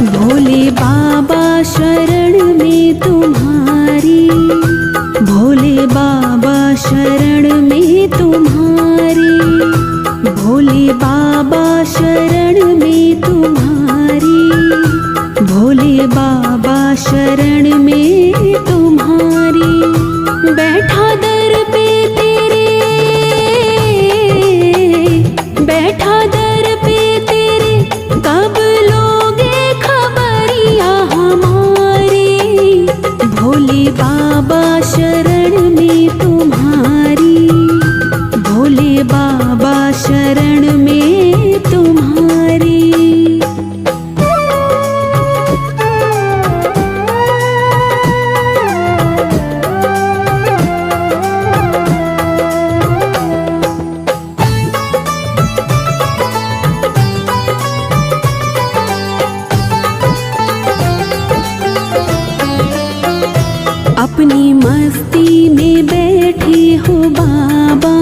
भोले बाबा शरण में तुम्हारी, भोले बाबा शरण में तुम्हारी, भोले बाबा शरण में तुम्हारी, भोले बाबा शरण में तुम्हारी। बैठा दर पे तेरे, बैठा दर पे तेरे, कब लोगे खबरिया हमारी। भोले बाबा शरण में तुम्हारी, भोले बाबा शरण में तुम्हारी। अपनी मस्ती में बैठे हो बाबा,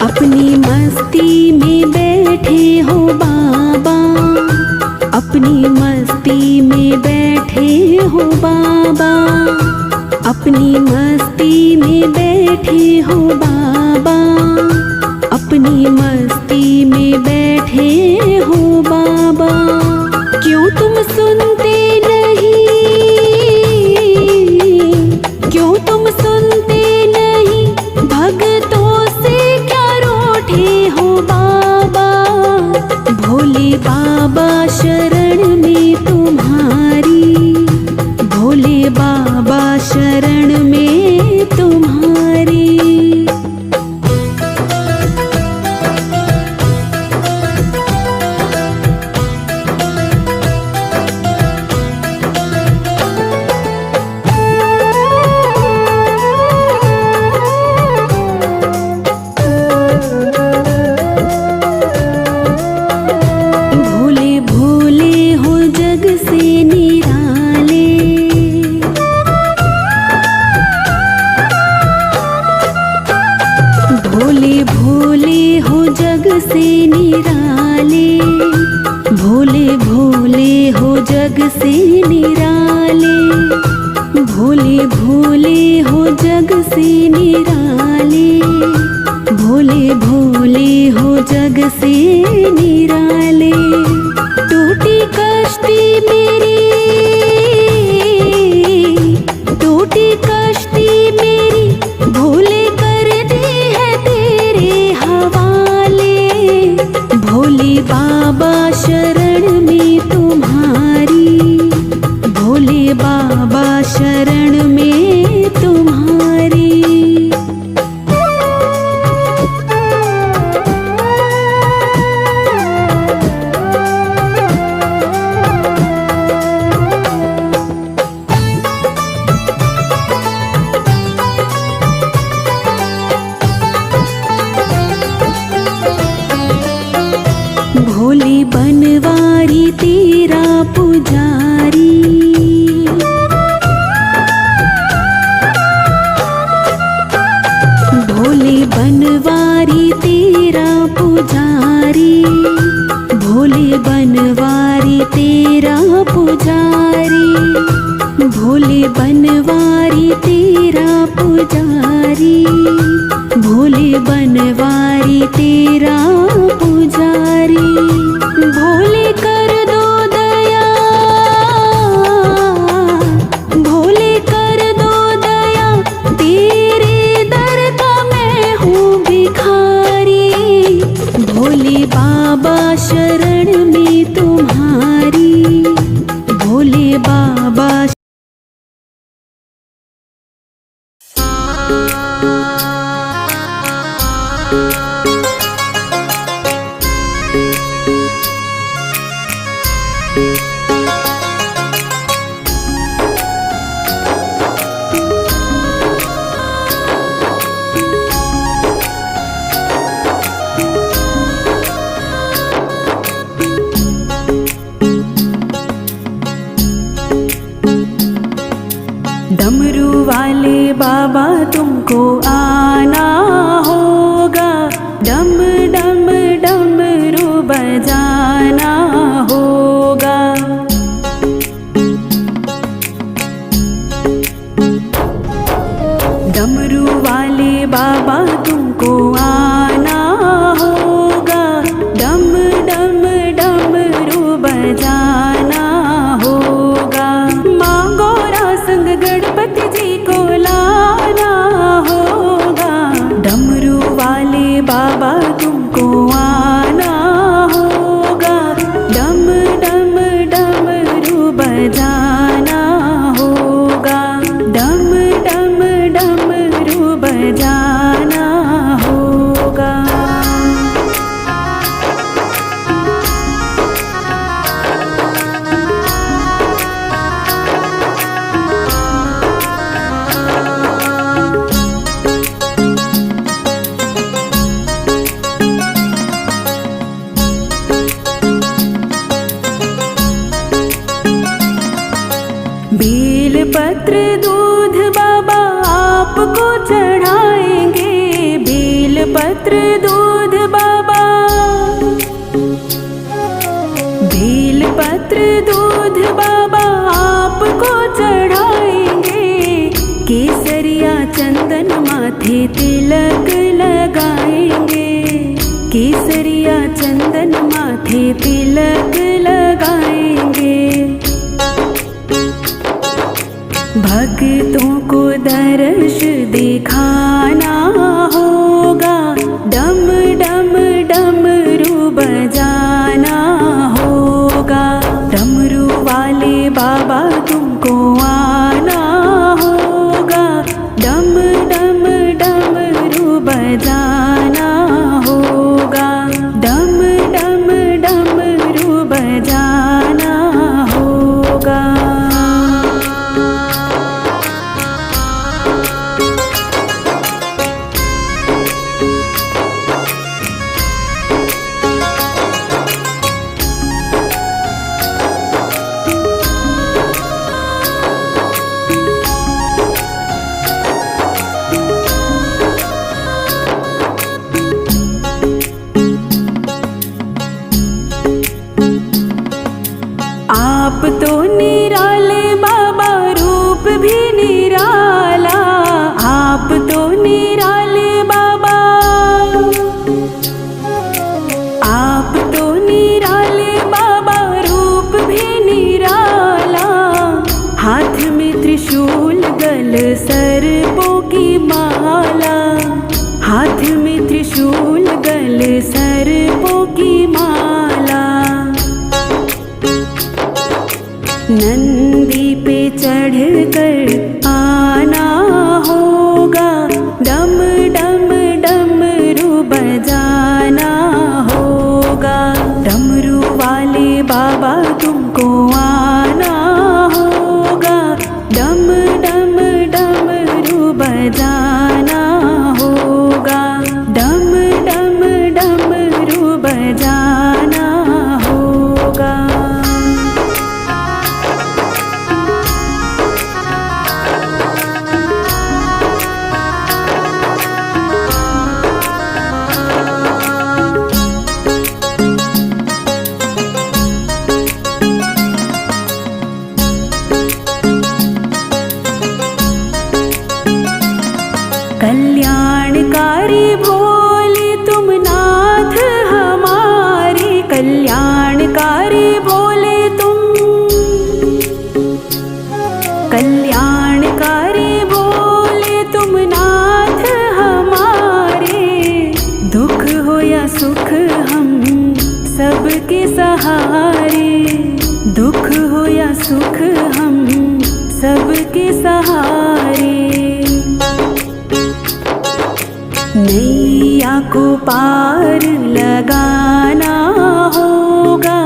अपनी मस्ती में बैठे हो बाबा, अपनी मस्ती में बैठे हो बाबा, अपनी मस्ती में बैठे हो बाबा, अपनी मस्ती में बैठे हो बाबा। क्यों तुम सुनते नहीं, क्यों तुम सुनते नहीं, भक्तों से क्या रूठे हो बाबा। भोले बाबा शरण में तुम्हारी, भोले बाबा शरण में तुम्हारी। भोले भोले हो जग से निराले, भोले भोले हो जग से निराले, भोले भोले हो जग से निराले, भोले भोले हो जग से निराले। टूटी कश्ती मेरी, टूटी कश्ती मेरी, भोले कर दी है तेरे हवाले। भोले बाबा शरण में तुम्हारी, भोले बाबा शरण में तुम्हारी। भोले बनवारी तेरा पुजारी, भोले बनवारी तेरा पुजारी, भोले बनवारी तेरा पुजारी, भोले बनवारी तेरा पुजारी, भोले बनवारी तेरा पुजारी। भोले कर दो दया, भोले कर दो दया, तेरे दर का मैं हूँ भिखारी। भोले बाबा शरण में तुम्हारी, भोले बाबा। डमरू वाले बाबा तुमको आना होगा, डम डम बेलपत्र दूध बाबा आपको चढ़ाएंगे, बेलपत्र दूध बाबा, बेलपत्र दूध बाबा आपको चढ़ाएंगे, केसरिया चंदन माथे तिलक लगाएंगे, केसरिया चंदन माथे तिलक लगाएंगे। भक्तों को दर्श दिखाना होगा, डम डम डमरू बजाना होगा, डमरू वाले बाबा तुमको आना होगा, डम डम डमरू बजाना होगा, डम डम डमरू बजाना होगा। आप तो निराले बाबा, रूप भी निराला, आप तो निराले बाबा, आप तो निराले बाबा, रूप भी निराला, हाथ में त्रिशूल गल सर्पों की माला, हाथ में त्रिशूल गल सर्पों की माला, नंदी पे चढ़कर आना होगा, डम डम डमरू बजाना होगा, डमरू वाले बाबा तुमको आना होगा, डम डम डमरू बजाना होगा, डम डम डमरू बजाना होगा। कल्याणकारी भोले तुम नाथ हमारे, कल्याणकारी भोले तुम, कल्याणकारी भोले तुम नाथ हमारे, दुख हो या सुख हम सबके सहारे, दुख हो या सुख हम सबके सहारे, नैया को पार लगाना होगा,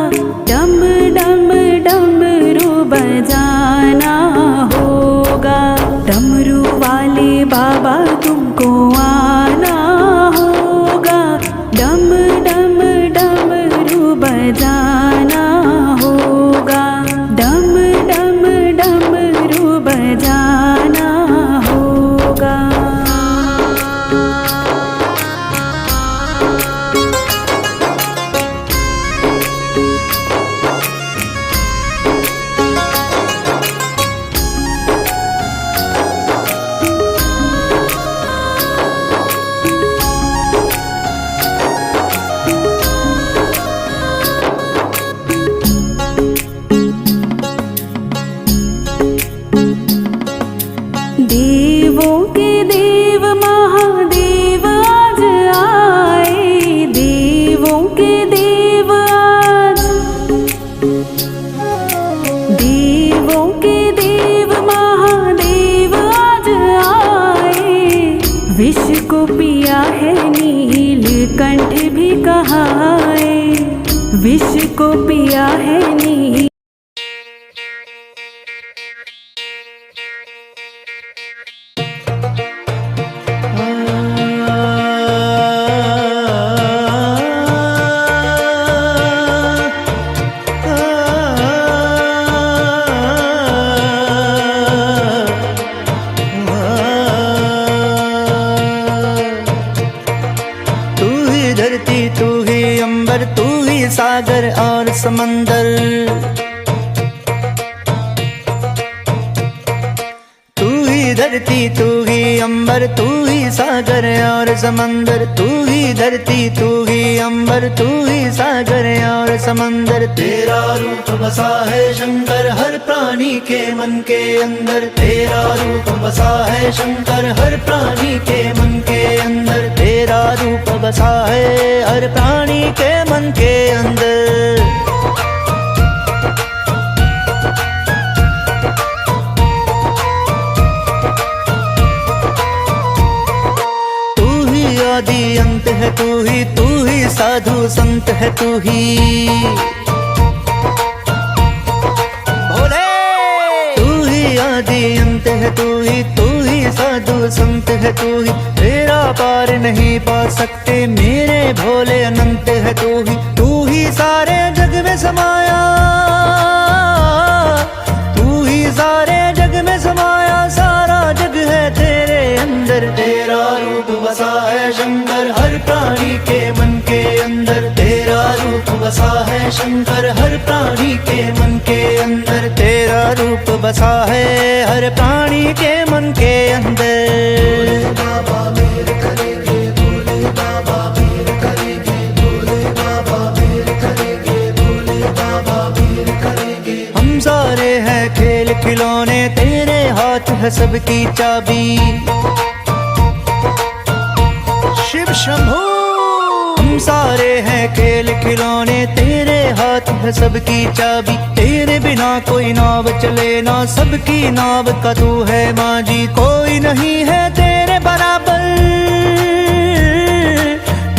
डम डम डमरू बजाना होगा, डमरू वाले बाबा तुमको आना होगा, डम डम डमरू बजाना होगा, डम डम डमरू बजाना होगा। देवों के देव महादेव आज आए, देवों के देव आज, देवों के देव महादेव आज आए, विष को पिया है नीलकंठ भी कहाए, विष को पिया है नील। धरती तू ही अंबर, तू ही सागर और समंदर। तू ही धरती तू ही अंबर, तू ही सागर और समंदर। तू ही धरती तू ही अंबर, तू ही सागर और समंदर। तेरा रूप बसा है शंकर हर प्राणी के मन के अंदर। तेरा रूप बसा है शंकर हर प्राणी के मन के अंदर। तेरा रूप बसा है हर प्राणी के मन के अंदर। आदि अंत है तू ही साधु संत है तू ही। भोले तू ही आदि अंत है तू ही साधु संत है तू ही। तेरा पार नहीं पा सकते मेरे भोले अनंत है तू ही सारे जग में समाया। तू ही सारे जग में समाया, सारा जग है तेरे अंदर। तेरा रूप बसा है शंकर हर प्राणी के मन के अंदर। तेरा रूप बसा है शंकर हर प्राणी के मन के अंदर। तेरा रूप बसा है हर प्राणी के मन के अंदर। बाबा मेरे करेंगे, भोले बाबा मेरे करेंगे, भोले बाबा मेरे करेंगे, भोले बाबा मेरे करेंगे। हम सारे हैं खेल खिलौने, तेरे हाथ है सबकी चाबी। शिव शंभू हम सारे हैं खेल खिलौने, तेरे हाथ है सबकी चाबी। तेरे बिना कोई नाव चले ना, सबकी नाव का तू है मांझी। कोई नहीं है तेरे बराबर,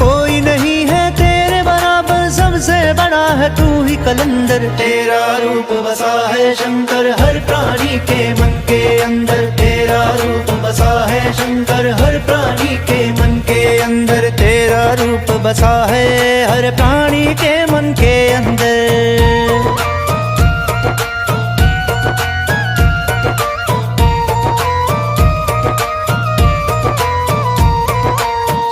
कोई नहीं है तेरे बराबर। सबसे बड़ा है तू ही कलंदर। तेरा रूप बसा है शंकर हर प्राणी के मन के अंदर। तेरा रूप बसा है शंकर हर प्राणी के मन के अंदर। तेरा रूप बसा है हर प्राणी के मन के अंदर।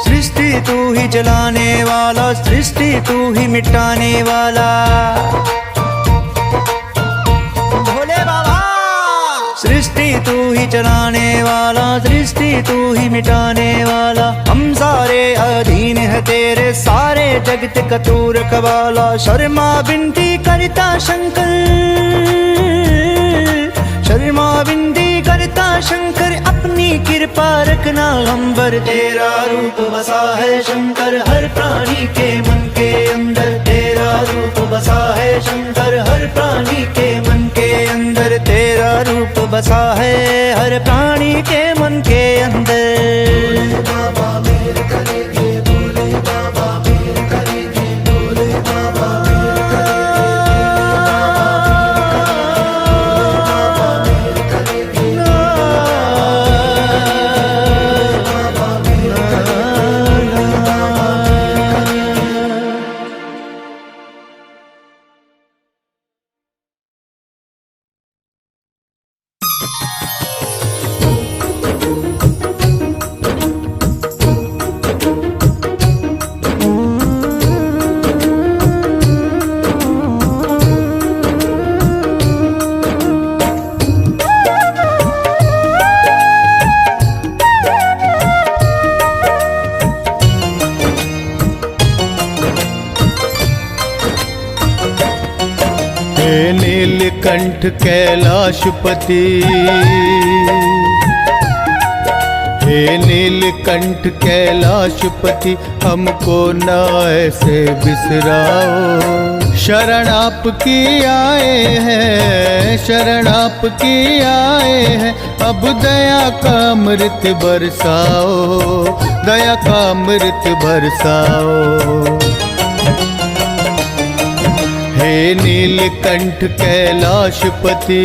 सृष्टि तू ही जलाने वाला, सृष्टि तू ही मिटाने वाला। भोले बाबा सृष्टि तू ही चलाने वाला, सृष्टि तू ही मिटाने वाला। हम सारे अधीन है तेरे, सारे जगत का तू रखवाला। शर्मा विनती करता शंकर, शर्मा विनती करता शंकर, अपनी कृपा रखना हम पर। तेरा रूप बसा है शंकर हर प्राणी के मन के अंदर। तेरा रूप बसा है शंकर हर प्राणी के मन के अंदर। तेरा रूप बसा है हर प्राणी के मन के अंदर। बाबा मेरे करेंगे, भोले बाबा मेरे करेंगे, भोले बाबा मेरे करेंगे। हे नीलकंठ कैलाशपति, हे नीलकंठ कैलाशपति, हमको ना ऐसे बिसराओ। शरण आपकी आए हैं, शरण आपकी आए हैं, अब दया का अमृत बरसाओ, दया का अमृत बरसाओ। हे नीलकंठ कैलाशपति,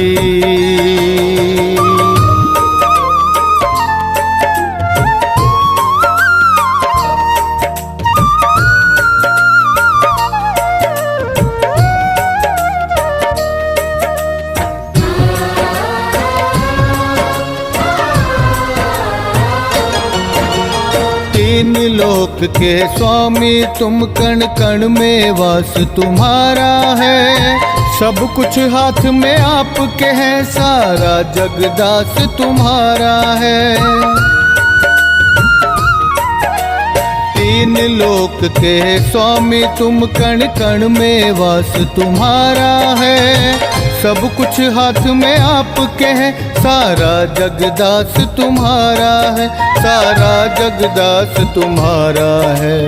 तीन लोक लोक के स्वामी तुम, कण कण में वास तुम्हारा है। सब कुछ हाथ में आपके है, सारा जगदास तुम्हारा है। तीन लोक के स्वामी तुम, कण कण में वास तुम्हारा है। सब कुछ हाथ में आपके है, सारा जगदास तुम्हारा है, सारा जगदास तुम्हारा है।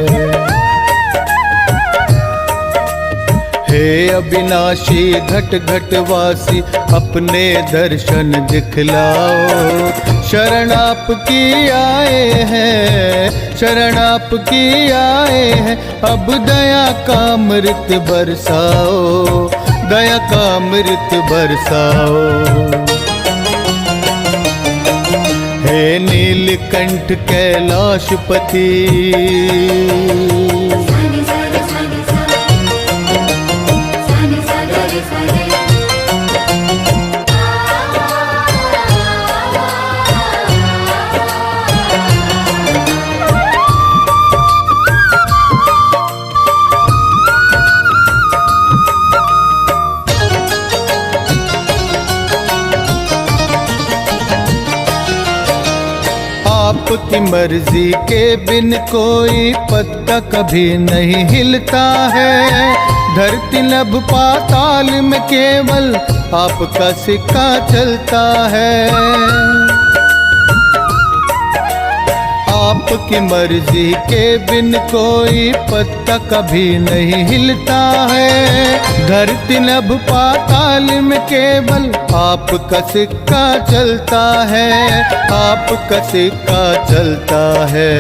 हे अविनाशी घट घट वासी, अपने दर्शन दिखलाओ। शरण आपकी आए हैं, शरण आपकी आए हैं, अब दया का अमृत बरसाओ, दया का अमृत बरसाओ। हे नीलकंठ कैलाशपति, आपकी मर्जी के बिन कोई पत्ता कभी नहीं हिलता है। धरती नभ पाताल में केवल आपका सिक्का चलता है। आपकी मर्जी के बिन कोई पत्ता कभी नहीं हिलता है। धरती नभ पाताल में केवल आपका सिक्का चलता है, आपका सिक्का चलता है।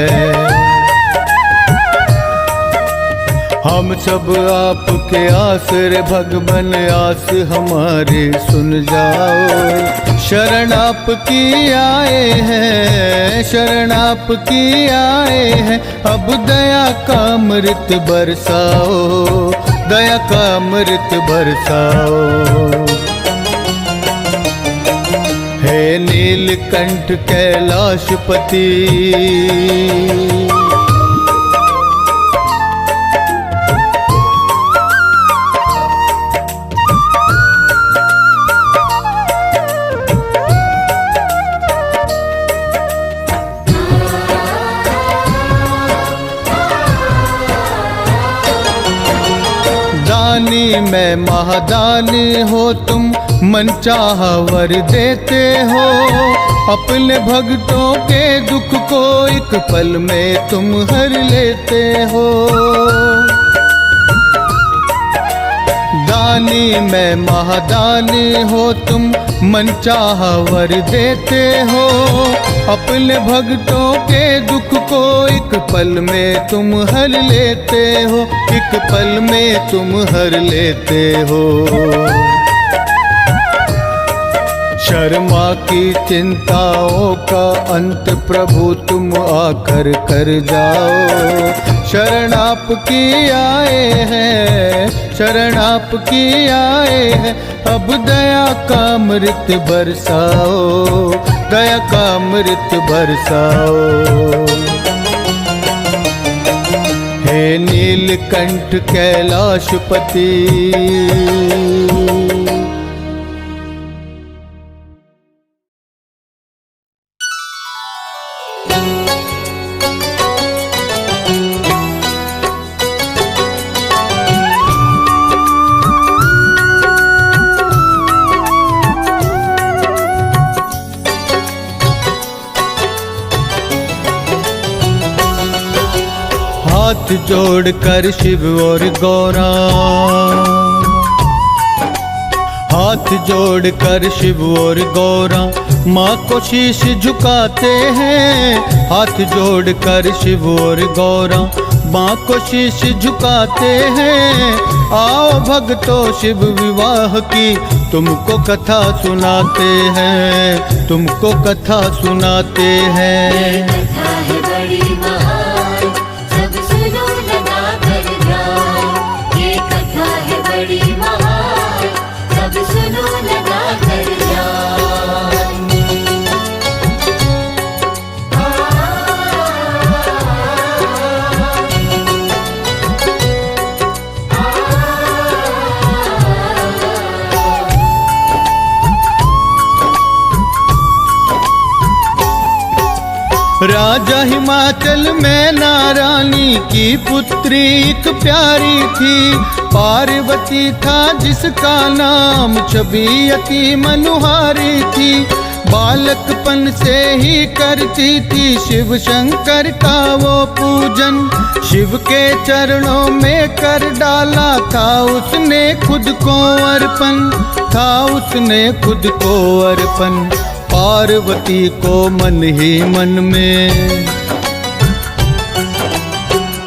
हम सब आपके आसरे भगवन, आस हमारी सुन जाओ। शरण आपकी आए हैं, शरण आपकी आए हैं, अब दया का अमृत बरसाओ, दया का अमृत बरसाओ। हे नीलकंठ कैलाशपति, दानी मैं महादानी हो तुम, मनचाहा वर देते हो। अपने भक्तों के दुख को एक पल में तुम हर लेते हो। दानी मैं महादानी हो तुम, मनचाहा वर देते हो। अपने भक्तों के दुख को एक पल में तुम हर लेते हो, एक पल में तुम हर लेते हो। शर्मा की चिंताओं का अंत प्रभु तुम आकर कर जाओ। शरण आपकी आए हैं, शरण आपकी आए हैं, अब दया का अमृत बरसाओ, दया का अमृत बरसाओ। हे नीलकंठ कैलाशपति, हाथ जोड़कर शिव और गौरा, हाथ जोड़कर शिव और गौरा माँ को शीश झुकाते हैं। हाथ जोड़कर शिव और गौरा माँ को शीश झुकाते हैं। आओ भक्तों शिव विवाह की तुमको कथा सुनाते हैं, तुमको कथा सुनाते हैं। कथा है बड़ी महान, सब सुनो लगा कर ध्यान। ये कथा है बड़ी महान, सब सुनो लगा कर ध्यान। राजा हिमाचल में नारायणी की पुत्री एक प्यारी थी। पार्वती था जिसका नाम, छवि अति मनोहारी थी। बालकपन से ही करती थी शिव शंकर का वो पूजन। शिव के चरणों में कर डाला था उसने खुद को अर्पण, था उसने खुद को अर्पण। पार्वती को मन ही मन में,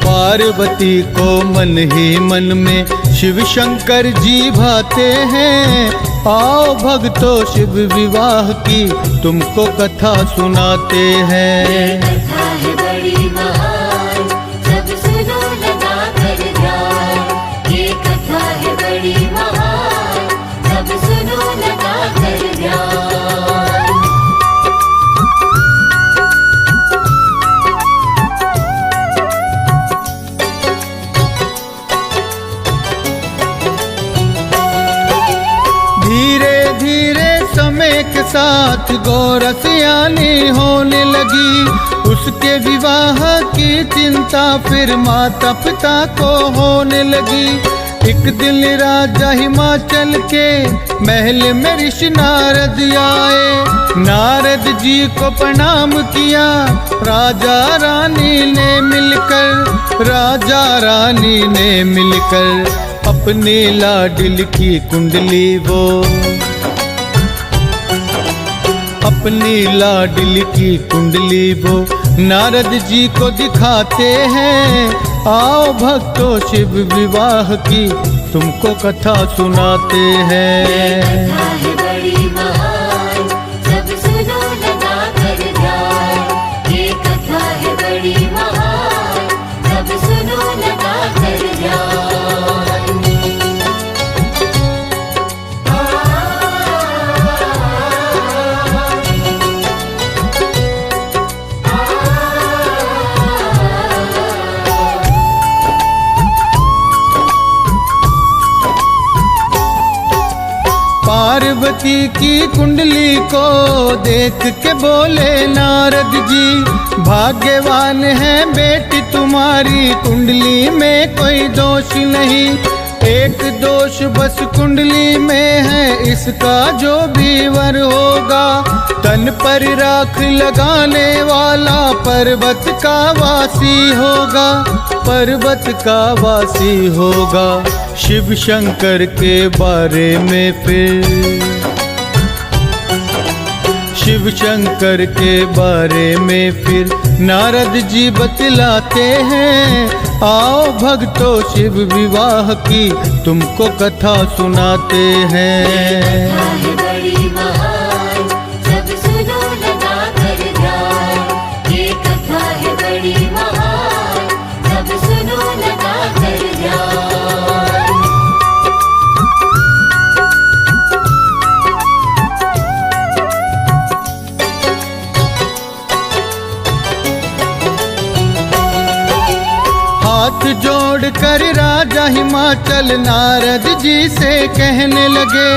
पार्वती को मन ही मन में शिव शंकर जी भाते हैं। आओ भक्तों शिव विवाह की तुमको कथा सुनाते हैं। कथा है बड़ी महान, सब सुनो लगा कर ध्यान। ये कथा है बड़ी महान, सब सुनो लगा कर ध्यान। धीरे धीरे समय के साथ गोरसियानी होने लगी। उसके विवाह की चिंता फिर माता पिता को होने लगी। एक दिन राजा हिमाचल के महल में ऋषि नारद आए। नारद जी को प्रणाम किया राजा रानी ने मिलकर, राजा रानी ने मिलकर। अपनी लाडली की कुंडली वो, अपनी लाडली की कुंडली वो नारद जी को दिखाते हैं। आओ भक्तों शिव विवाह की तुमको कथा सुनाते हैं। कथा है बड़ी महान, सब सुनो लगा कर ध्यान। ये कथा है बड़ी महान, सब सुनो लगा कर ध्यान। पार्वती की कुंडली को देख के बोले नारद जी, भाग्यवान है बेटी तुम्हारी, कुंडली में कोई दोष नहीं। एक दोष बस कुंडली में है, इसका जो भी वर होगा, तन पर राख लगाने वाला पर्वत का वासी होगा, पर्वत का वासी होगा। शिव शंकर के बारे में फिर, शिव शंकर के बारे में फिर नारद जी बतलाते हैं। आओ भक्तों शिव विवाह की तुमको कथा सुनाते हैं। कथा है बड़ी महान, सब सुनो लगा कर ध्यान। ये कथा है बड़ी महान, सब सुनो लगा कर ध्यान। हाथ जोड़ कर राजा हिमाचल नारद जी से कहने लगे,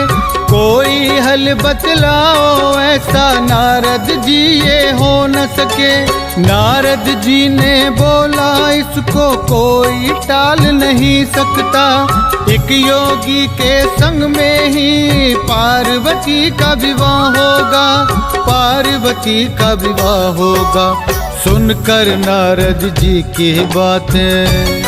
कोई हल बतलाओ ऐसा नारद जी ये हो न सके। नारद जी ने बोला इसको कोई टाल नहीं सकता, एक योगी के संग में ही पार्वती का विवाह होगा, पार्वती का विवाह होगा। सुनकर नारद जी की बातें,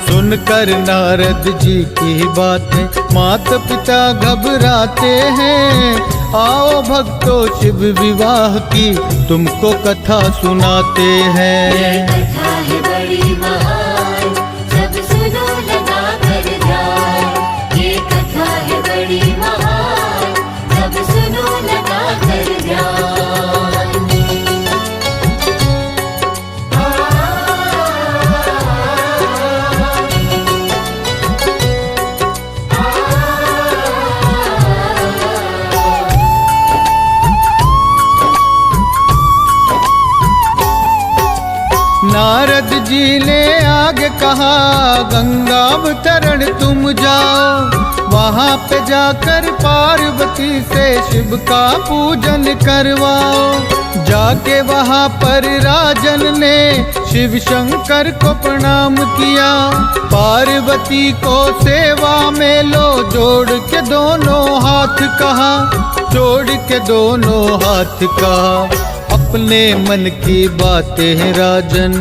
सुनकर नारद जी की बातें माता पिता घबराते हैं। आओ भक्तों शिव विवाह की तुमको कथा सुनाते हैं। कथा है बड़ी महान, सब सुनो लगा कर ध्यान। ये कथा है बड़ी महान, सब सुनो लगा कर ध्यान। नारद जी ने आगे कहा, गंगा अवतरण तुम जाओ, वहाँ पे जाकर पार्वती से शिव का पूजन करवाओ। जाके वहाँ पर राजन ने शिव शंकर को प्रणाम किया। पार्वती को सेवा में लो जोड़ के दोनों हाथ कहा, जोड़ के दोनों हाथ कहा। अपने मन की बातें राजन,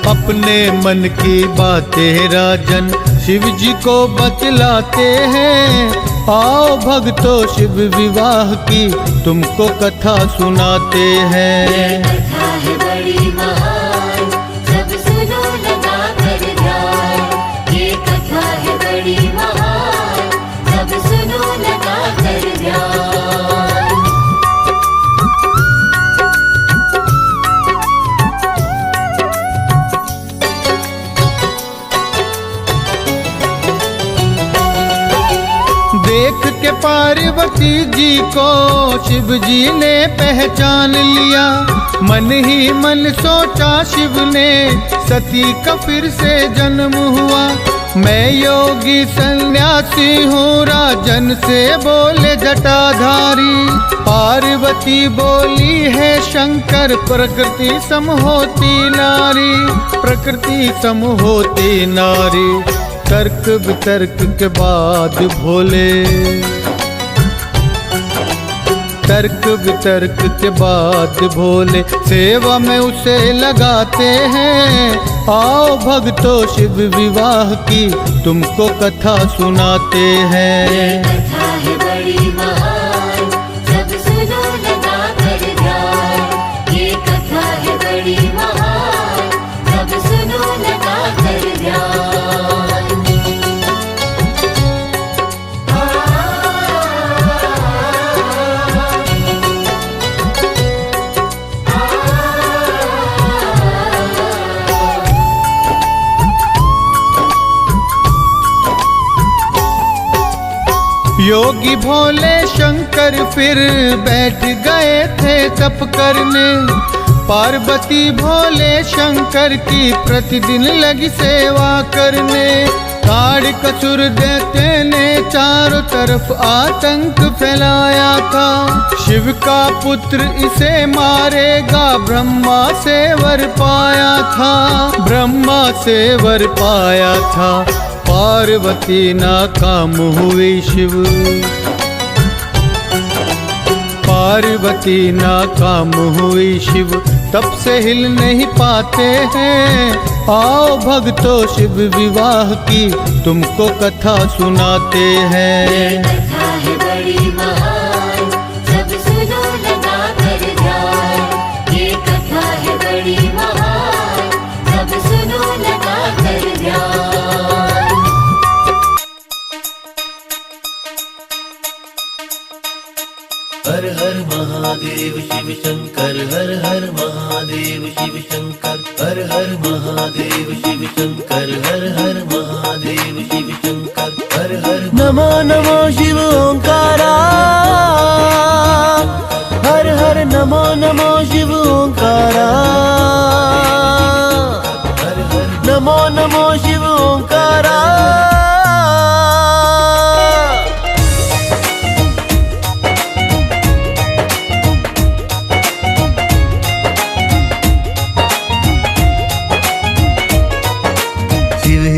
अपने मन की बातें राजन शिव जी को बतलाते हैं। आओ भक्तों शिव विवाह की तुमको कथा सुनाते हैं। कथा है बड़ी महान, सब सुनो लगा कर ध्यान। ये कथा है बड़ी महान, सब सुनो लगा कर ध्यान। देख के पार्वती जी को शिव जी ने पहचान लिया। मन ही मन सोचा शिव ने सती का फिर से जन्म हुआ। मैं योगी सन्यासी हूँ राजन से बोले जटाधारी। पार्वती बोली है शंकर प्रकृति सम होती नारी, प्रकृति सम होती नारी। तर्क वितर्क के बाद भोले, तर्क वितर्क के बाद भोले सेवा में उसे लगाते हैं। आओ भक्तों शिव विवाह की तुमको कथा सुनाते हैं। कथा है बड़ी महान, सब सुनो लगा कर ध्यान। ये कथा है बड़ी महान, सब सुनो लगा कर ध्यान। योगी भोले शंकर फिर बैठ गए थे तप करने। पार्वती भोले शंकर की प्रतिदिन लगी सेवा करने। काड़ कसुर देते ने चारों तरफ आतंक फैलाया था। शिव का पुत्र इसे मारेगा ब्रह्मा से वर पाया था, ब्रह्मा से वर पाया था। पार्वती नाकाम हुई शिव, पार्वती नाकाम हुई शिव तब से हिल नहीं पाते हैं। आओ भक्तों शिव विवाह की तुमको कथा सुनाते हैं। कथा है बड़ी महान, सब सुनो लगा कर ध्यान। ये कथा है बड़ी महान, सब सुनो लगा कर ध्यान। हर हर महादेव शिव शंकर, हर हर महादेव शिव शंकर, हर हर महादेव शिव शंकर, हर हर महादेव शिव शंकर, हर हर नमो नमो शिव ओंकारा। हर हर नमो नमो शिव ओंकारा। हर हर नमो नमो शिव ओंकारा।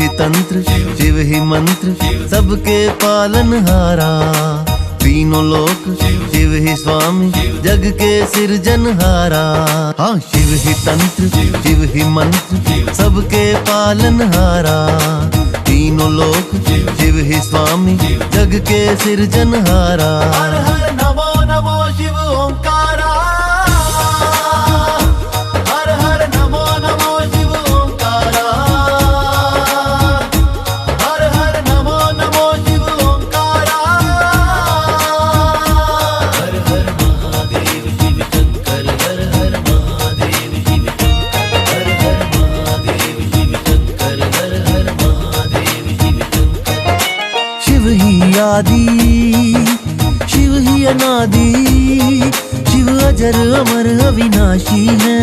तंत्र शिव ही मंत्र सबके पालनहारा। तीनों लोक शिव ही स्वामी जग के सिरजनहारा। हाँ शिव ही तंत्र शिव ही मंत्र सबके पालनहारा। तीनों लोक शिव ही स्वामी जग के सिरजनहारा। हर हर नमो नमो शिव ओंकारा। हर हर नमो नमो शिव ओंकारा। आदि शिव ही अनादि, शिव अजर अमर अविनाशी है।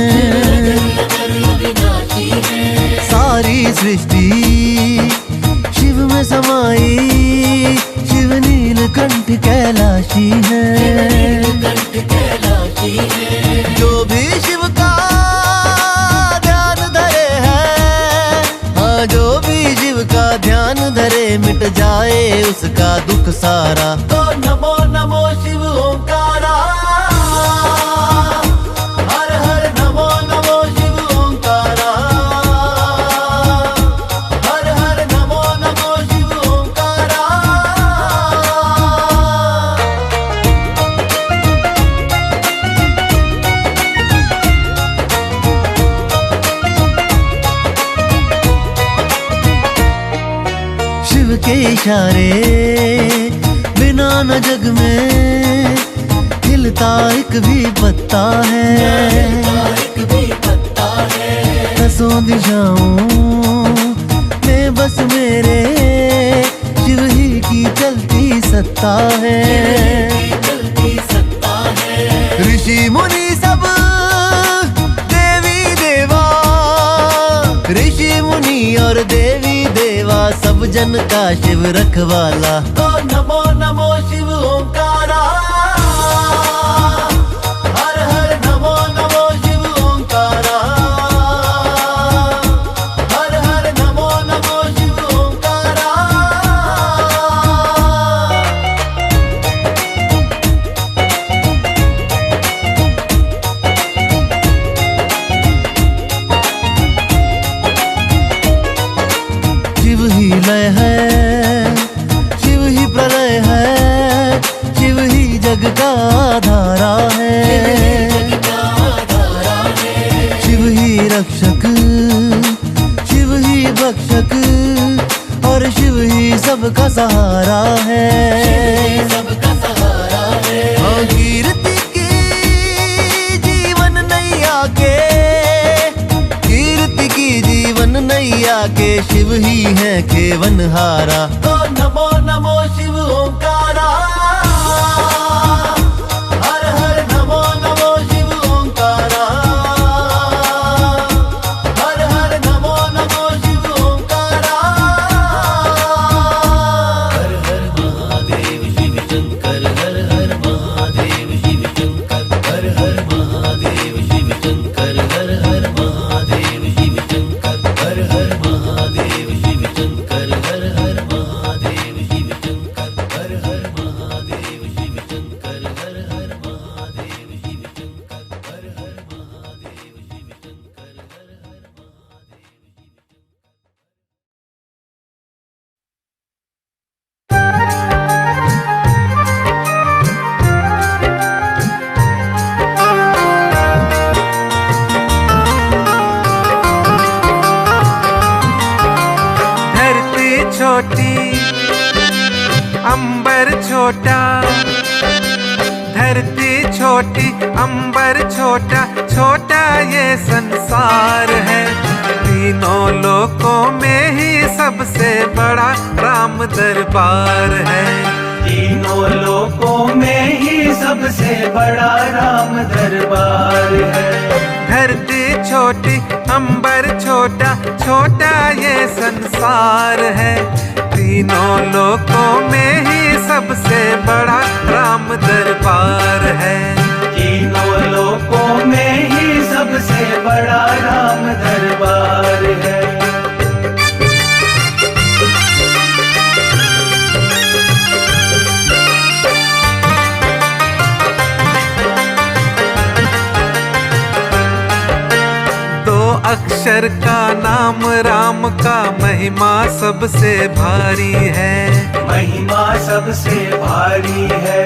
सारी सृष्टि कट जाए उसका दुख सारा। तो नमो नमो शिव ओंकारा, हर हर नमो नमो शिव ओंकारा, हर हर नमो नमो शिव ओंकारा। शिव के इशारे बिना न जग में हिलता एक भी पत्ता है। दसों दिशाओं में बस मेरे शिव ही की चलती सत्ता है। ऋषि मुनि सब देवी देवा, ऋषि मुनि और देवी देवा सब जन का शिव रखवाला। तो नमो नमो शिव ओंकारा, हर हर नमो नमो शिव ओंकारा, हर हर नमो नमो शिव ओंकारा। शिव ही लय है, शिव ही प्रलय है, शिव ही जग का आधारा है। शिव ही रक्षक, शिव ही भक्षक और शिव ही सबका सहारा है। हाँ, कीर्ति की जीवन नैया के, कीर्ति की जीवन नैया के शिव ही है केवनहारा। तो नमो नमो शिव ओंकारा, हर हर नमो नमो शिव ओंकारा, हर हर नमो नमो शिव ओंकारा। हर हर महादेव शिव शंकर, हर हर महादेव शिव शंकर, हर हर महादेव शिव शंकर, हर हर महादेव शिव शंकर, हर हर महादेव शिव शंकर, हर हर महादेव शिव शंकर, हर हर महादेव शिव शंकर, हर हर महादेव शिव शंकर, हर हर महादेव शिव शंकर, हर हर धरती छोटी अंबर छोटा, धरती छोटी अंबर छोटा, छोटा ये संसार है। तीनों लोकों में ही सबसे बड़ा राम दरबार है। तीनों लोकों में ही सबसे बड़ा राम दरबार है। धरती छोटी अंबर छोटा, छोटा ये संसार है। तीनों लोकों में ही सबसे बड़ा राम दरबार है। तीनों लोकों में ही सबसे बड़ा राम दरबार है। अक्षर का नाम राम का महिमा सबसे भारी है। महिमा सबसे भारी है।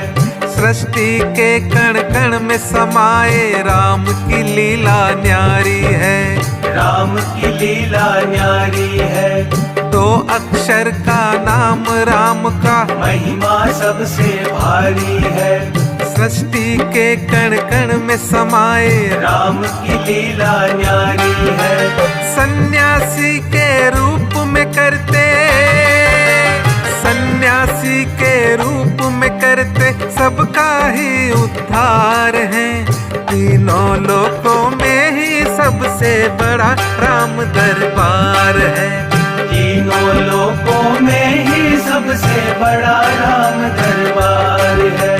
सृष्टि के कण कण में समाये राम की लीला न्यारी है। राम की लीला न्यारी है। दो अक्षर का नाम राम का महिमा सबसे भारी है। सृष्टि के कण कण में समाये राम की लीला न्यारी है। सन्यासी के रूप में करते, सन्यासी के रूप में करते सबका ही उद्धार है। तीनों लोकों में ही सबसे बड़ा राम दरबार है। तीनों लोकों में ही सबसे बड़ा राम दरबार है।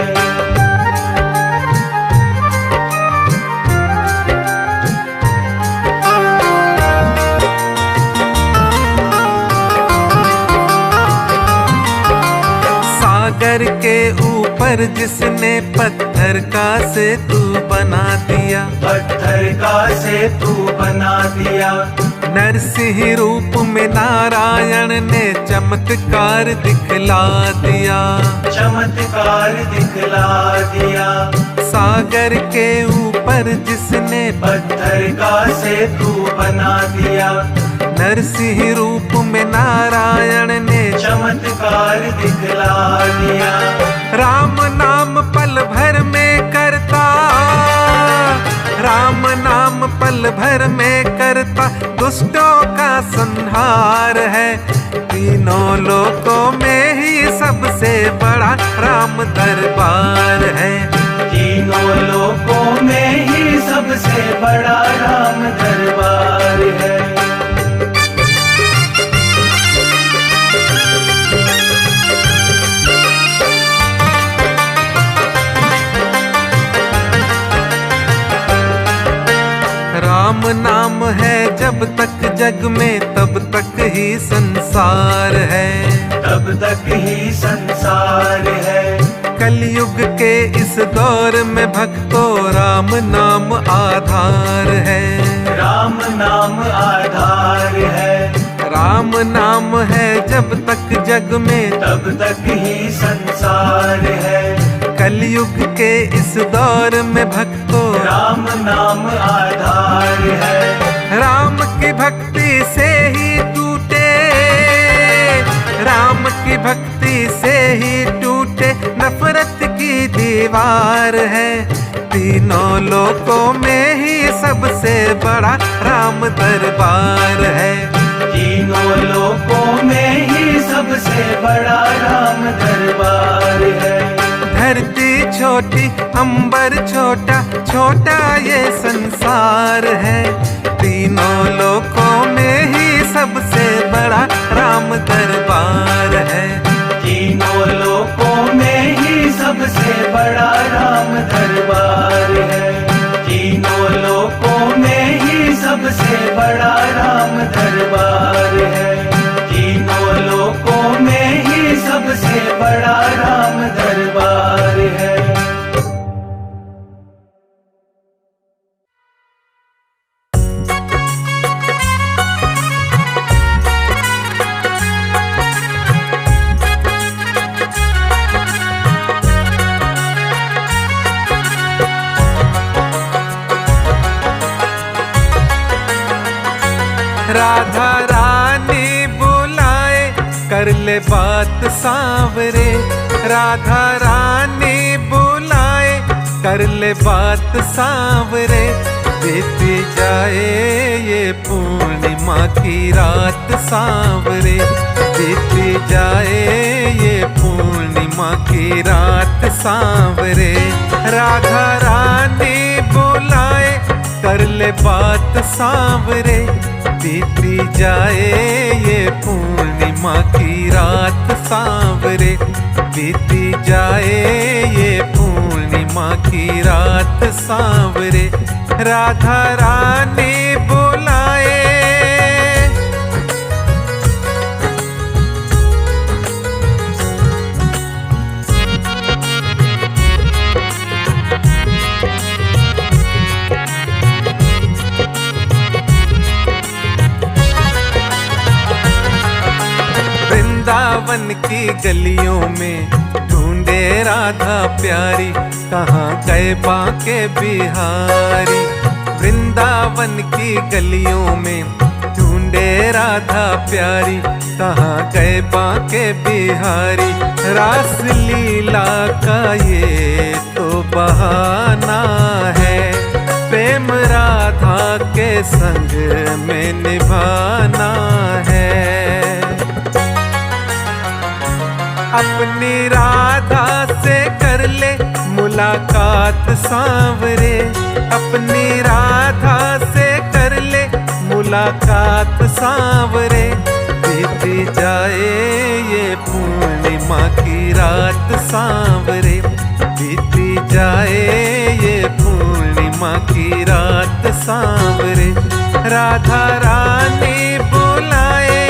सागर के ऊपर जिसने पत्थर का सेतु बना दिया, पत्थर का सेतु बना दिया। नरसिंह रूप में नारायण ने चमत्कार दिखला दिया, चमत्कार दिखला दिया। सागर के ऊपर जिसने पत्थर का सेतु बना दिया, नरसिंह रूप में नारायण ने चमत्कार दिखला दिया। राम नाम पल भर में करता, राम नाम पल भर में करता दुष्टों का संहार है। तीनों लोकों में ही सबसे बड़ा राम दरबार है। तीनों लोकों में ही सबसे बड़ा राम दरबार है। राम नाम है जब तक जग में तब तक ही संसार है, तब तक ही संसार है। कलयुग के इस दौर में भक्तों राम नाम आधार है, राम नाम आधार है। राम नाम है जब तक जग में तब तक ही संसार है। कलयुग के इस दौर में भक्तों राम नाम आधार है। राम की भक्ति से ही टूटे, राम की भक्ति से ही टूटे नफरत की दीवार है। तीनों लोकों में ही सबसे बड़ा राम दरबार है। तीनों लोकों में ही सबसे बड़ा राम दरबार है। धरती छोटी अंबर छोटा, छोटा ये संसार है। तीनों लोकों में ही सबसे बड़ा राम दरबार है। तीनों लोकों में ही सबसे बड़ा राम दरबार है। तीनों लोकों में ही सबसे बड़ा राम दरबार है। तीनों लोकों में ही सबसे बड़ा राम दरबार है। राधा रानी बुलाए कर ले बात सांवरे, राधा रानी बुलाए कर ले बात सांवरे। बीती जाए ये पूर्णिमा की रात सांवरे, बीती जाए ये पूर्णिमा की रात सांवरे। राधा रानी बुलाए कर ले बात सांवरे, बीती जाए ये पूर्णिमा की रात सांवरे। बीती जाए ये पूर्णिमा की रात सांवरे। राधा रानी बुलाए। वृंदावन की गलियों में ढूंढे राधा प्यारी, कहाँ गए बांके बिहारी। वृंदावन की गलियों में ढूंढे राधा प्यारी, कहाँ गए बांके बिहारी। रास लीला का ये तो बहाना है, प्रेम राधा के संग में निभाना है। अपनी राधा से कर ले मुलाकात सांवरे, अपनी राधा से कर ले मुलाकात सांवरे। बीती जाए ये पूर्णिमा की रात सांवरे, बीती जाए ये पूर्णिमा की रात सांवरे। राधा रानी बुलाए।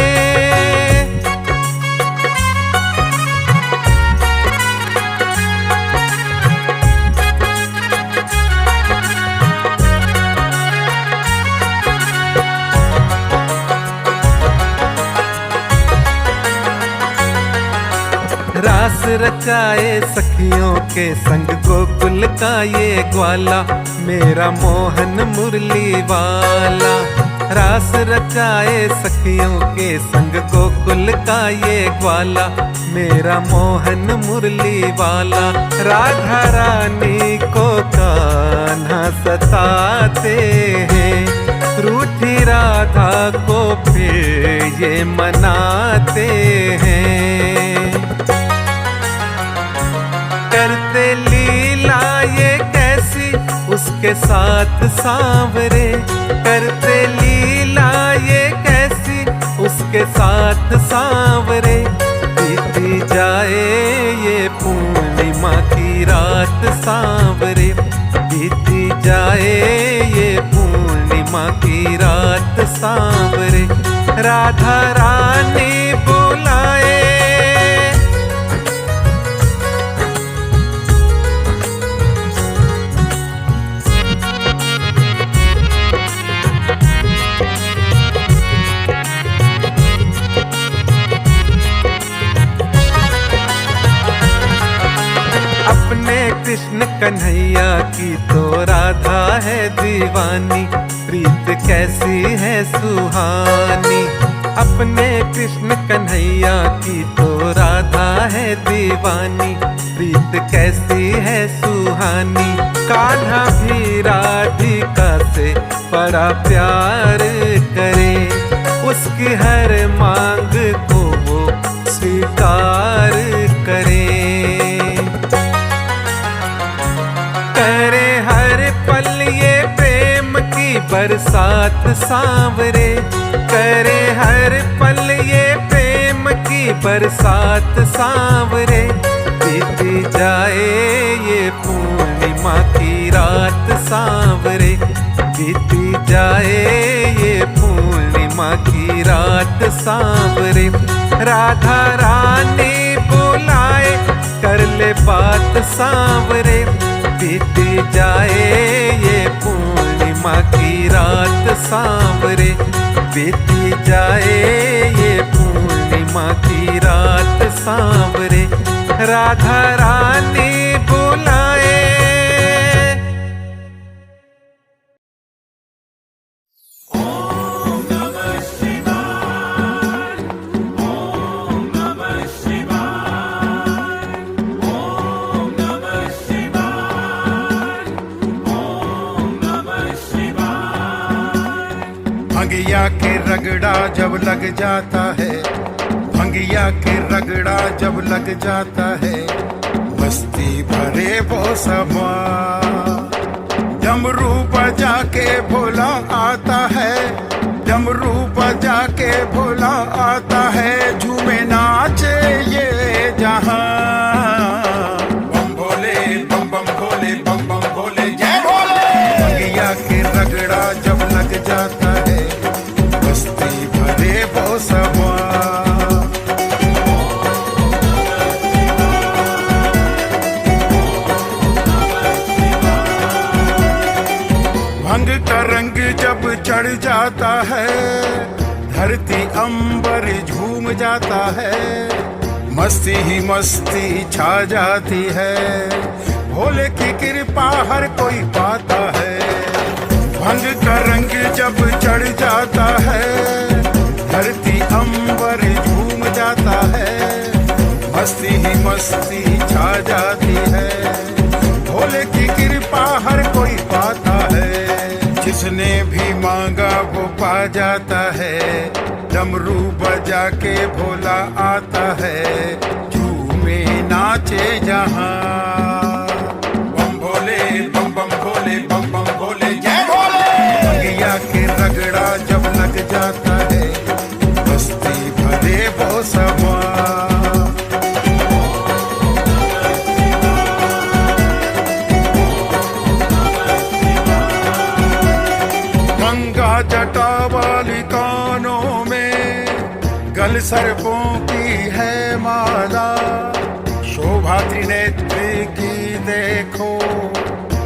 रचाए सखियों के संग गोकुल का ये ग्वाला, मेरा मोहन मुरली वाला। रास रचाए सखियों के संग गोकुल का ये ग्वाला, मेरा मोहन मुरली वाला। राधा रानी को कान्हा सताते हैं, रूठी राधा को फिर ये मनाते हैं। करते लीला ये कैसी उसके साथ सांवरे, करते लीला ये कैसी उसके साथ सांवरे। बीती जाए ये पूर्णिमा की रात सांवरे, बीती जाए ये पूर्णिमा की रात सांवरे। राधा रानी बुलाए, अपने कृष्ण कन्हैया की तो राधा है दीवानी, प्रीत कैसी है सुहानी। अपने कृष्ण कन्हैया की तो राधा है दीवानी, प्रीत कैसी है सुहानी। कान्हा भी राधिका से बड़ा प्यार करे, उसकी हर मांग को वो स्वीकार करे। करे हर पल ये प्रेम की बरसात सांवरे, करे हर पल ये प्रेम की बरसात सांवरे। बीती जाए ये पूर्णिमा की रात सांवरे, बीती जाए ये पूर्णिमा की रात सांवरे। राधा रानी बुलाए कर ले बात सांवरे, बीती जाए ये पूर्णिमा की रात सांवरे, बीती जाए ये पूर्णिमा की रात सांवरे। राधा रानी बुलाए। भंगिया के रगड़ा जब लग जाता है, भंगिया के रगड़ा जब लग जाता है, मस्ती भरे वो समा। डमरू बजा के भोला आता है, डमरू बजा के भोला आता है, झूमे नाचे ये जहां। बम भोले बम बम भोले बम बम भोले जय भोले। भंगिया के रगड़ा जब लग जाता है, मस्ती भरे वो समा। भंग का रंग जब चढ़ जाता है, धरती अंबर झूम जाता है, मस्ती ही मस्ती छा जाती है, भोले की कृपा हर कोई पाता है। भंग का रंग जब चढ़ जाता है, धरती अंबर झूम जाता है, मस्ती ही मस्ती छा जाती है, भोले की कृपा हर कोई पाता है। जिसने भी मांगा वो पा जाता है, डमरू बजा के भोला आता है, झूमे नाचे जहां। बम भोले बम बम भोले बम बम भोले जय भोले। भंगिया के रगड़ा जब लग जाता है, मस्ती भरे वो समा। जटा वाली कानों में गल सर्पों की है माला, शोभा त्रिनेत्री की देखो,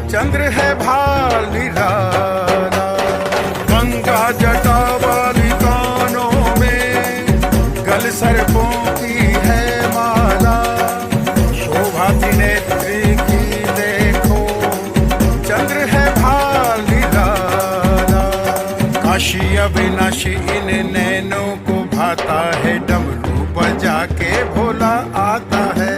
चंद्र है भाल निराला। गंगा जटा वाली कानों में गल सर्पों की है माला, काशी अविनाशी इन नैनों को भाता है, डमरू बजा के भोला आता है।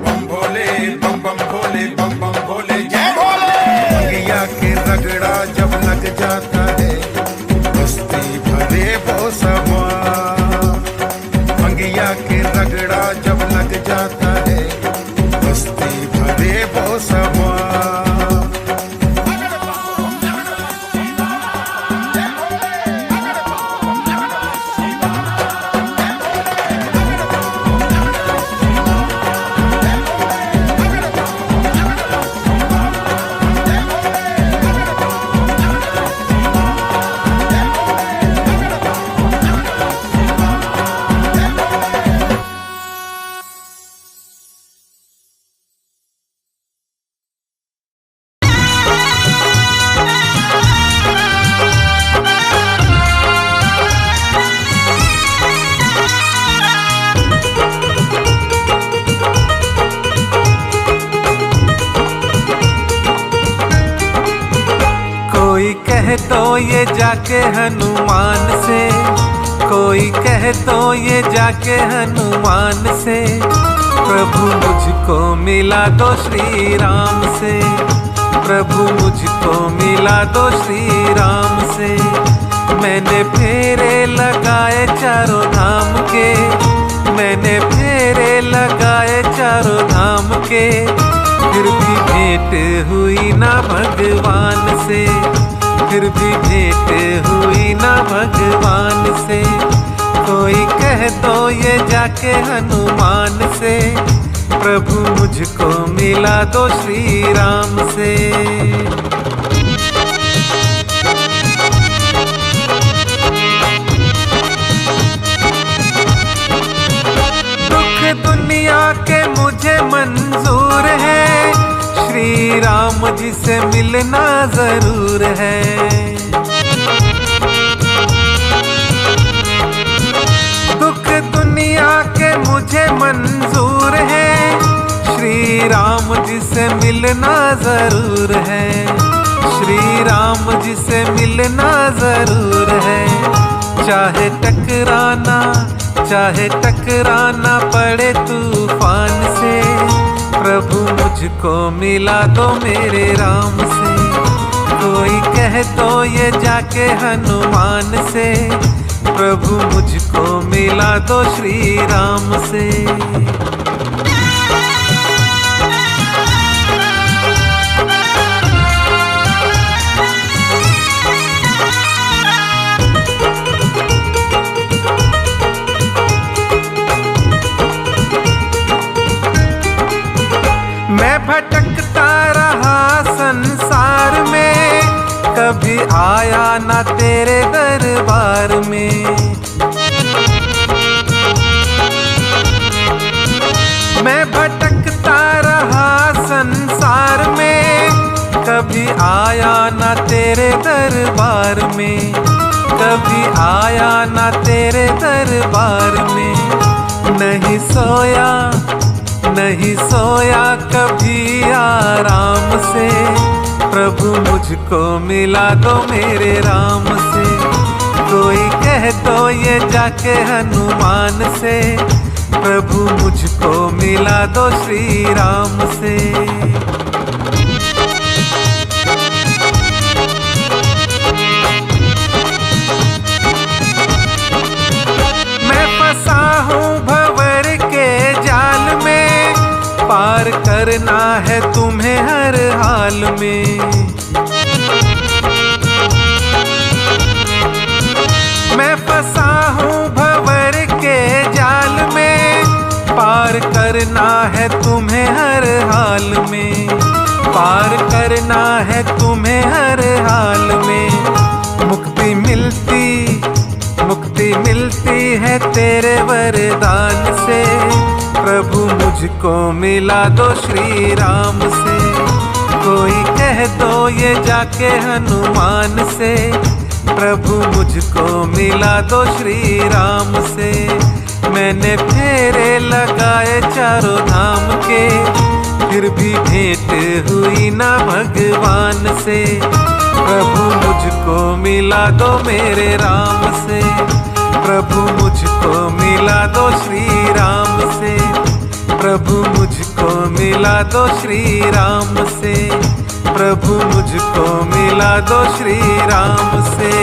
बम भोले बम बम भोले बम बम भोले जय भोले। भंगिया के रगड़ा जब लग जाता है, मस्ती भरे वो समा। भंगिया के रगड़ा जब लग जाता है, मस्ती भरे वो समा। कोई कहे तो ये जाके हनुमान से, कोई कहे तो ये जाके हनुमान से, प्रभु मुझको मिला दो श्री राम से, प्रभु मुझको मिला दो श्री राम से। मैंने फेरे लगाए चारों धाम के, मैंने फेरे लगाए चारों धाम के, फिर भी भेंट हुई ना भगवान से, फिर भी भेंट हुई ना भगवान से। कोई कह दो ये जाके हनुमान से, प्रभु मुझको मिला दो श्री राम से। दुख दुनिया के मुझे मंजूर है, श्री राम जी से मिलना जरूर है। दुख दुनिया के मुझे मंजूर है, श्री राम जी से मिलना जरूर है, श्री राम जी से मिलना जरूर है। चाहे टकराना, चाहे टकराना पड़े तूफान से, प्रभु मुझको मिला दो मेरे राम से। कोई कह दो ये जाके हनुमान से, प्रभु मुझको मिला दो श्री राम से। मैं भटकता रहा संसार में, कभी आया ना तेरे दरबार में। मैं भटकता रहा संसार में, कभी आया ना तेरे दरबार में, कभी आया ना तेरे दरबार में। नहीं सोया, नहीं सोया कभी आराम से, प्रभु मुझको मिला दो मेरे राम से। कोई कह दो ये जाके हनुमान से, प्रभु मुझको मिला दो श्री राम से। मैं फंसा हूँ भंवर के जाल में, पार करना है तुम्हें हर हाल में। मैं फंसा हूँ भंवर के जाल में, पार करना है तुम्हें हर हाल में, पार करना है तुम्हें हर हाल में। मुक्ति मिलती, मुक्ति मिलती है तेरे वरदान से, प्रभु मुझको मिला दो श्री राम से। कोई कह दो ये जाके हनुमान से, प्रभु मुझको मिला दो श्री राम से। मैंने फेरे लगाए चारों धाम के, फिर भी भेंट हुई ना भगवान से। प्रभु मुझको मिला दो मेरे राम से, प्रभु मुझको मिला दो श्री राम से, प्रभु मुझको मिला दो श्री राम से, प्रभु मुझको मिला दो श्री राम से।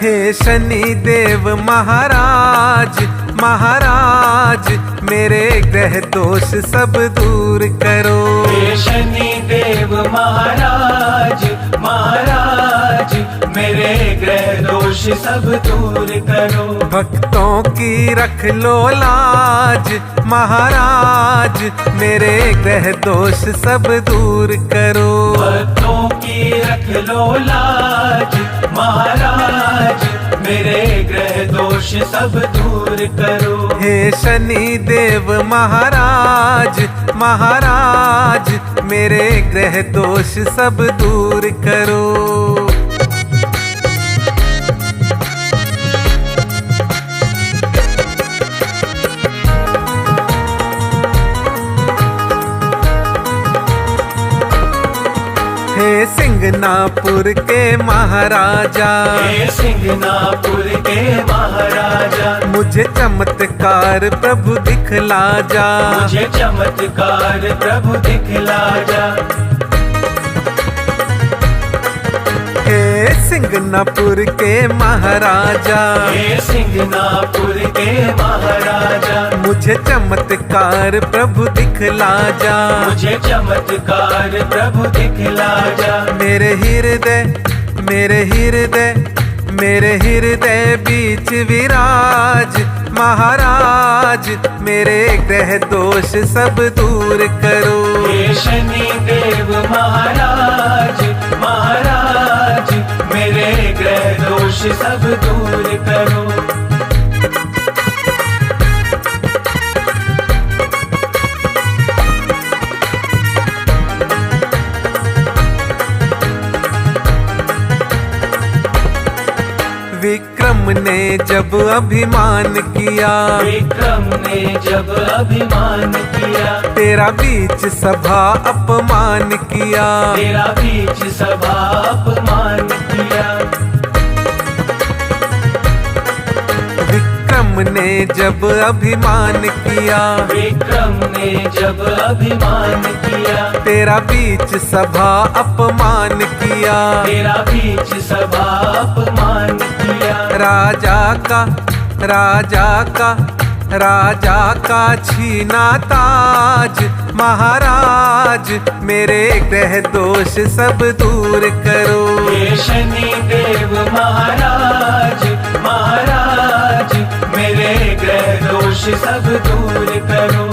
हे शनि देव महाराज, महाराज मेरे ग्रह दोष सब दूर करो। हे शनि देव महाराज, महाराज मेरे ग्रह दोष सब दूर करो। भक्तों की रख लो लाज, महाराज मेरे ग्रह दोष सब दूर करो। भक्तों की रख लो लाज, महाराज मेरे ग्रह दोष सब दूर करो। हे शनि देव महाराज, महाराज मेरे ग्रह दोष सब दूर करो। हे सिंगनापुर के महाराजा, हे सिंगनापुर के महाराजा मुझे चमत्कार प्रभु दिखला जा, मुझे चमत्कार प्रभु दिखला जा। हे सिंगनापुर के महाराजा, हे सिंगनापुर के महाराजा मुझे चमत्कार प्रभु दिखला जा, मुझे चमत्कार प्रभु दिखला जा। मेरे हृदय, मेरे हृदय, मेरे हृदय बीच विराज, महाराज मेरे ग्रह दोष सब दूर करो। हे शनि देव महाराज, महाराज मेरे ग्रह दोष सब दूर करो। विक्रम ने जब अभिमान किया, विक्रम ने जब अभिमान किया, तेरा बीच सभा अपमान किया, तेरा बीच सभा अपमान किया। विक्रम ने जब अभिमान किया, विक्रम ने जब अभिमान किया, तेरा बीच सभा अपमान किया, तेरा बीच सभा अपमान किया। राजा का, राजा का, राजा का छीना ताज, महाराज मेरे ग्रह दोष सब दूर करो। हे शनि देव महाराज, महाराज मेरे ग्रह दोष सब दूर करो।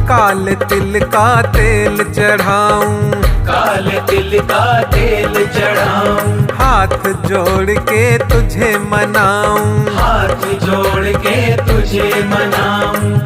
काल तिल का तेल चढ़ाऊं, काले तिल का तेल चढ़ाऊं, हाथ जोड़ के तुझे मनाऊं, हाथ जोड़ के तुझे मनाऊं।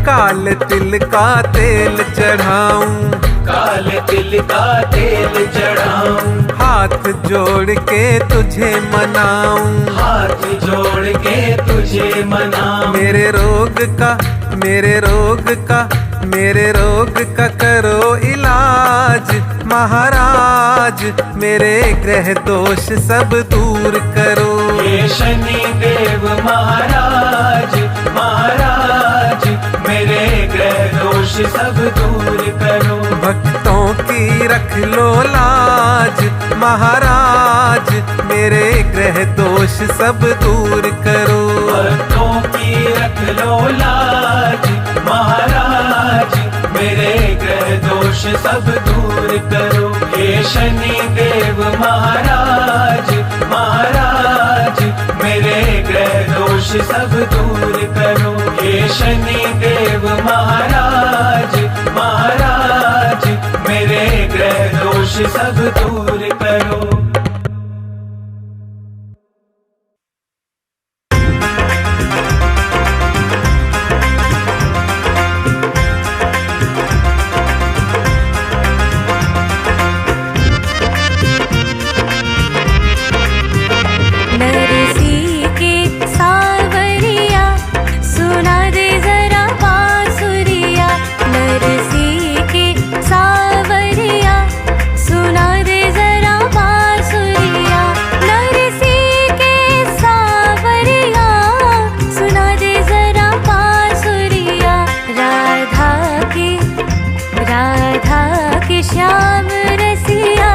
काल तिल का तेल चढ़ाऊं, काले तिल का तेल चढ़ाऊं, हाथ जोड़ के तुझे मनाऊं। हाथ जोड़ के तुझे मनाऊं। मेरे रोग का, मेरे रोग का, मेरे रोग का करो इलाज, महाराज मेरे ग्रह दोष सब दूर करो। हे शनि देव महाराज, महाराज मेरे ग्रह दोष सब दूर करो। भक्तों की रख लो लाज, महाराज मेरे ग्रह दोष सब दूर करो। भक्तों की रख लो लाज, महाराज मेरे ग्रह दोष सब दूर करो। हे शनि देव महाराज, महाराज मेरे ग्रह दोष सब दूर करो। हे शनि देव महाराज, महाराज आज मेरे ग्रह दोष सब दूर करो। श्याम रसिया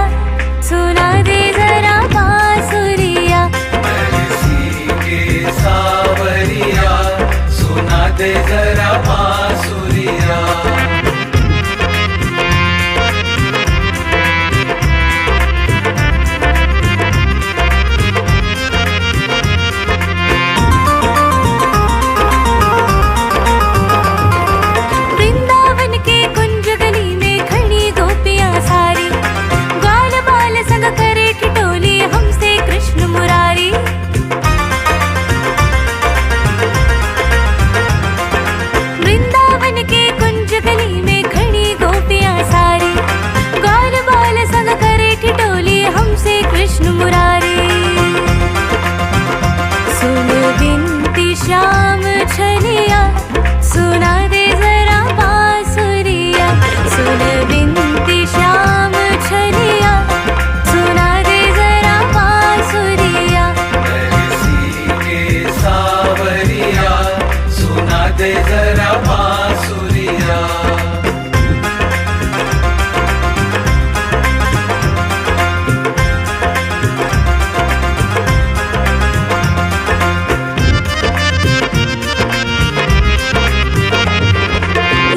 सुना दे जरा बांसुरिया। नरसी के सावरिया सुना दे जरा बांसुरिया। वृंदावन के कुंज गली में खड़ी गोपियां सारी, ग्वाल बाल संग करे ठिठोली हमसे कृष्ण मुरारी। वृंदावन के कुंज गली में खड़ी गोपियां सारी, ग्वाल बाल संग करे ठिठोली हमसे कृष्ण मुरारी। सुन बिनती श्याम छलिया सुना दे जरा बांसुरिया। सुन बिनती श्याम छलिया सुना दे जरा बांसुरिया। नरसी के सावरिया सुना दे जरा बांसुरिया।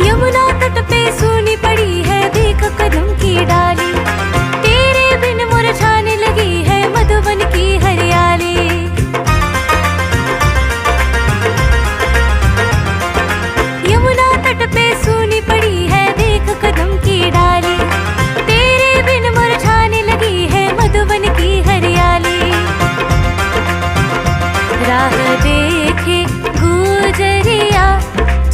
यमुना तट पे सूनी पड़ी है देख कदम की डाली, तेरे बिन मुरझाने लगी है मधुबन की हरियाली। यमुना तट पे सूनी पड़ी है देख कदम की डाली, तेरे बिन मुरझाने लगी है मधुबन की हरियाली। राह देखे गुजरिया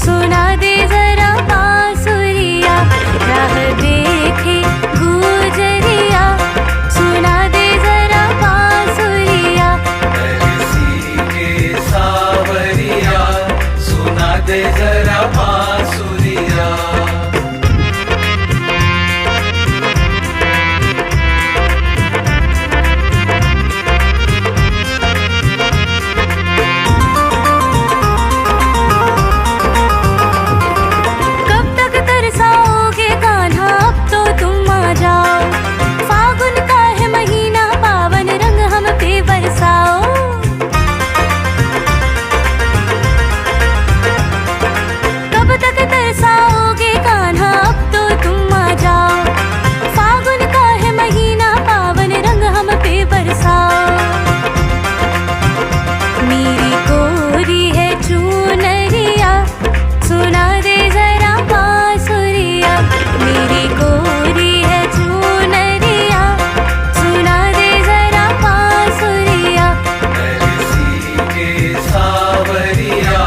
सुना दे जरा बांसुरिया। राह देखे गुजरिया सुना दे जरा बांसुरिया। नरसी के सावरिया सुना दे जरा बांसुरिया। कब तक तरसाओगे कान्हा अब तो तुम आ जाओ, फागुन का है महीना पावन रंग हम पे बरसाओ। कब तक तरसाओगे कान्हा अब तो तुम आ जाओ, फागुन का है महीना पावन रंग हम पे बरसाओ। मेरी कोरी है चूनरिया सुना दे जरा बांसुरिया। मेरी कोरी है चूनरिया सुना दे जरा बांसुरिया। नरसी के सावरिया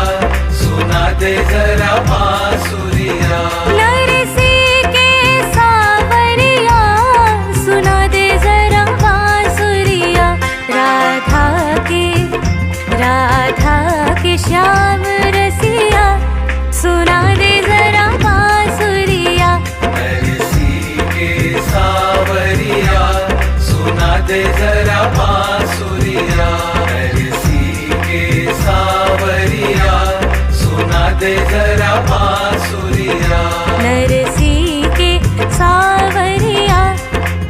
सुना दे जरा बांसुरिया। नरसी के सावरिया सुना दे जरा बांसुरिया। राधा के श्याम रसिया सुना दे जरा बांसुरिया। नरसी के सावरिया सुना दे जरा बांसुरिया। नरसी के सावरिया सुना दे जरा बांसुरिया। नरसी के सावरिया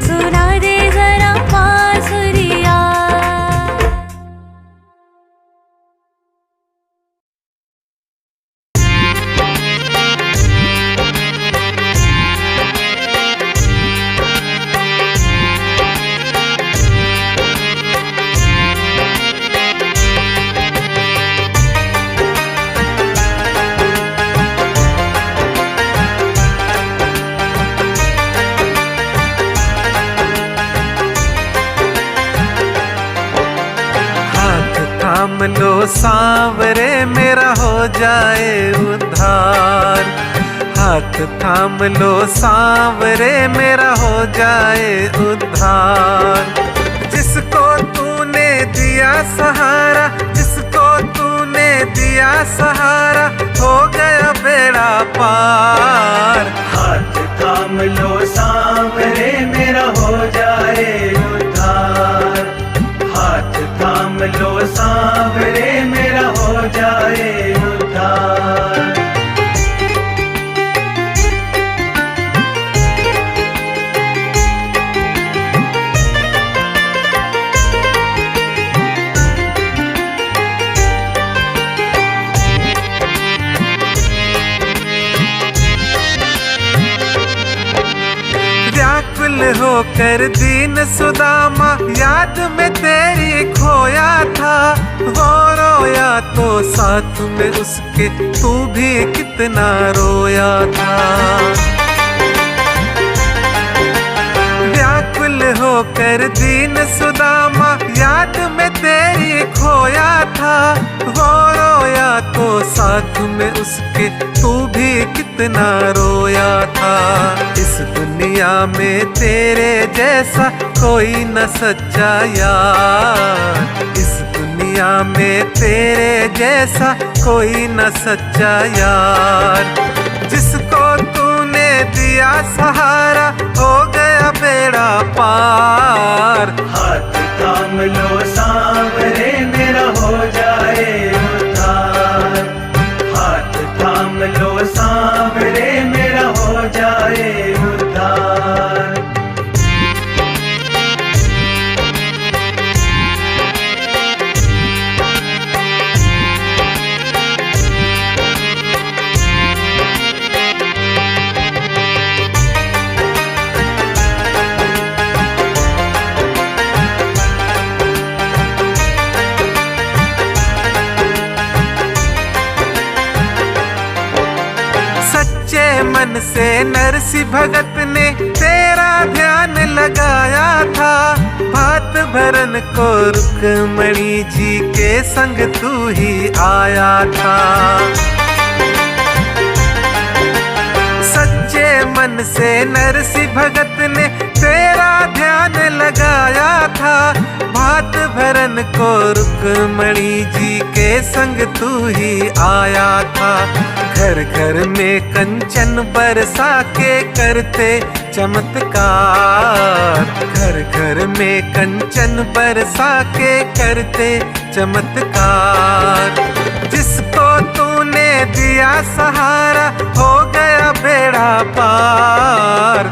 सुना दे जरा बांसुरिया। थाम लो सांवरे मेरा हो जाए उद्धार। हाथ थाम लो सांवरे मेरा हो जाए उद्धार। जिसको तूने दिया सहारा, जिसको तूने दिया सहारा, हो गया बेड़ा पार। हाथ थाम लो सांवरे मेरा हो जाए उद्धार। हाथ थाम लो सांवरे मेरा हो जाए उद्धार। होकर दीन सुदामा याद में तेरी खोया था। वो रोया तो साथ में उसके तू भी कितना रोया था। व्याकुल होकर दीन सुदामा याद में तेरी खोया था। वो रोया तो साथ में उसके तू भी कितना रोया था। इस दुनिया में तेरे जैसा कोई न सच्चा यार। इस दुनिया में तेरे जैसा कोई न सच्चा यार। जिसको तूने दिया सहारा, हो गया बेड़ा पार। हाथ थाम लो सांवरे मेरा हो जाए उद्धार। हाथ थाम लो सांवरे मेरा हो जाए उद्धार। मन से नरसी भगत ने तेरा ध्यान लगाया था। भात भरन को रुक्मणी जी के संग तू ही आया था। सच्चे मन से नरसी भगत ने तेरा ध्यान लगाया था। भात भरन को रुक्मणी जी के संग तू ही आया था। घर घर में कंचन बरसा के करते चमत्कार। घर घर में कंचन बरसा के करते चमत्कार। जिसको तूने दिया सहारा, हो गया बेड़ा पार।